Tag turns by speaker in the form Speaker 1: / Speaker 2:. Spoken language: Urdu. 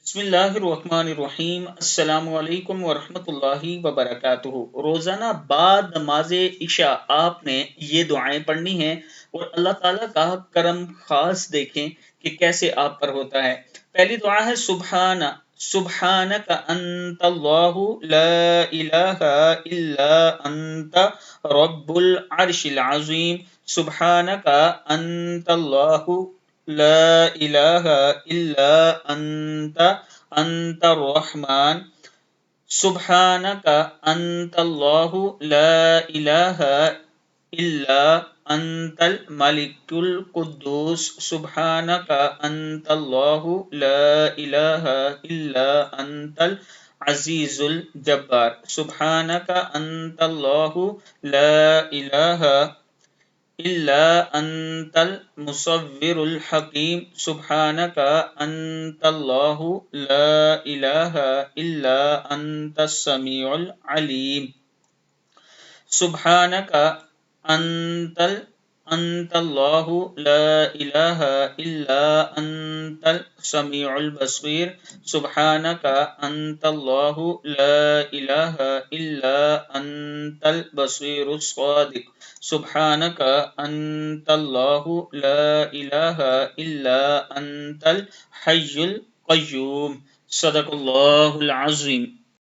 Speaker 1: بسم اللہ الرحمن الرحیم، السلام علیکم ورحمۃ اللہ وبرکاتہ۔ روزانہ بعد نماز عشاء آپ نے یہ دعائیں پڑھنی ہیں اور اللہ تعالیٰ کا کرم خاص دیکھیں کہ کیسے آپ پر ہوتا ہے۔ پہلی دعا ہے سبحانک انت اللہ لا الہ الا انت رب العرش العظیم۔ سبحانک انت اللہ لا الہ الا انت الرحمن۔ سبحانک انت اللہ لا الہ الا انت الملک القدوس۔ سبحانک انت اللہ لا الہ الا انت العزیز الجبار۔ سبحانک انت اللہ لا الہ الا انت المصور الحکیم۔ سبحانک انت اللہ لا الہ الا انت السمیع العلیم۔ سبحانک انت اللہ لا الہ الا انت السمیع البصیر۔ سبحانک انت اللہ لا الہ الا انت البصیر الصادق۔ سبحانک انت اللہ لا الہ الا انت الحی القیوم۔ صدق اللہ العظیم۔